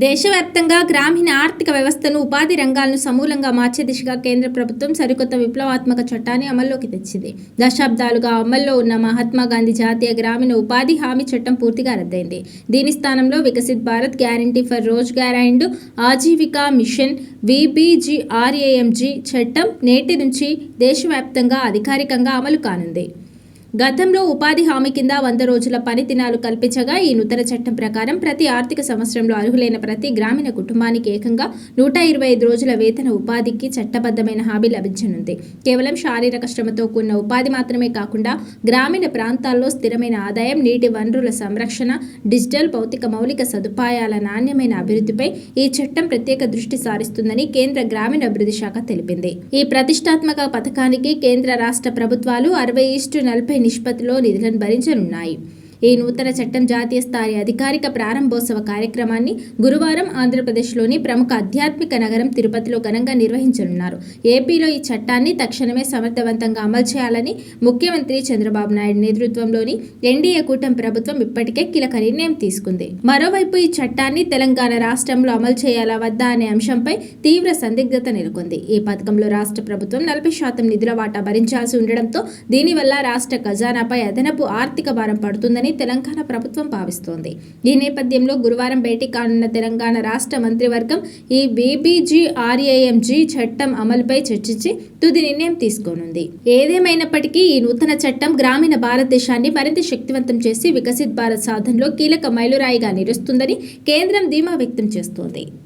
దేశవ్యాప్తంగా గ్రామీణ ఆర్థిక వ్యవస్థను, ఉపాధి రంగాలను సమూలంగా మార్చే దిశగా కేంద్ర ప్రభుత్వం సరికొత్త విప్లవాత్మక చట్టాన్ని అమల్లోకి తెచ్చింది. దశాబ్దాలుగా అమల్లో ఉన్న మహాత్మా గాంధీ జాతీయ గ్రామీణ ఉపాధి హామీ చట్టం పూర్తిగా రద్దయింది. దీని స్థానంలో Viksit Bharat guarantee for Rozgar and Ajeevika mission (VBGRAMG) చట్టం నేటి నుంచి దేశవ్యాప్తంగా అధికారికంగా అమలు కానుంది. గతంలో ఉపాధి హామీ కింద 100 రోజుల పని దినాలు కల్పించగా, ఈ నూతన చట్టం ప్రకారం ప్రతి ఆర్థిక సంవత్సరంలో అర్హులైన ప్రతి గ్రామీణ కుటుంబానికి ఏకంగా 125 రోజుల వేతన ఉపాధికి చట్టబద్ధమైన హామీ లభించనుంది. కేవలం శారీరక శ్రమతో కూడిన ఉపాధి మాత్రమే కాకుండా గ్రామీణ ప్రాంతాల్లో స్థిరమైన ఆదాయం, నీటి వనరుల సంరక్షణ, డిజిటల్ భౌతిక మౌలిక సదుపాయాల నాణ్యమైన అభివృద్ధిపై ఈ చట్టం ప్రత్యేక దృష్టి సారిస్తుందని కేంద్ర గ్రామీణాభివృద్ధి శాఖ తెలిపింది. ఈ ప్రతిష్టాత్మక పథకానికి కేంద్ర రాష్ట్ర ప్రభుత్వాలు 60:40 నిష్పత్తిలో నిధులను భరించనున్నాయి. ఈ నూతన చట్టం జాతీయ స్థాయి అధికారిక ప్రారంభోత్సవ కార్యక్రమాన్ని గురువారం ఆంధ్రప్రదేశ్లోని ప్రముఖ ఆధ్యాత్మిక నగరం తిరుపతిలో ఘనంగా నిర్వహించనున్నారు. ఏపీలో ఈ చట్టాన్ని తక్షణమే సమర్థవంతంగా అమలు చేయాలని ముఖ్యమంత్రి చంద్రబాబు నాయుడు నేతృత్వంలోని ఎన్డీఏ కూటమి ప్రభుత్వం ఇప్పటికే కీలక నిర్ణయం తీసుకుంది. మరోవైపు ఈ చట్టాన్ని తెలంగాణ రాష్ట్రంలో అమలు చేయాలా వద్దా అనే అంశంపై తీవ్ర సందిగ్ధత నెలకొంది. ఈ పథకంలో రాష్ట్ర ప్రభుత్వం 40% నిధుల వాటా భరించాల్సి ఉండడంతో దీనివల్ల రాష్ట్ర ఖజానాపై అదనపు ఆర్థిక భారం పడుతుందని తెలంగాణ ప్రభుత్వం భావిస్తోంది. ఈ నేపథ్యంలో గురువారం భేటీ కానున్న తెలంగాణ రాష్ట్ర మంత్రివర్గం ఈ VBGRAMG చట్టం అమలుపై చర్చించి తుది నిర్ణయం తీసుకోనుంది. ఏదేమైనప్పటికీ ఈ నూతన చట్టం గ్రామీణ భారతదేశాన్ని మరింత శక్తివంతం చేసి వికసిత్ భారత్ సాధనలో కీలక మైలురాయిగా నిలుస్తుందని కేంద్రం ధీమా వ్యక్తం చేస్తోంది.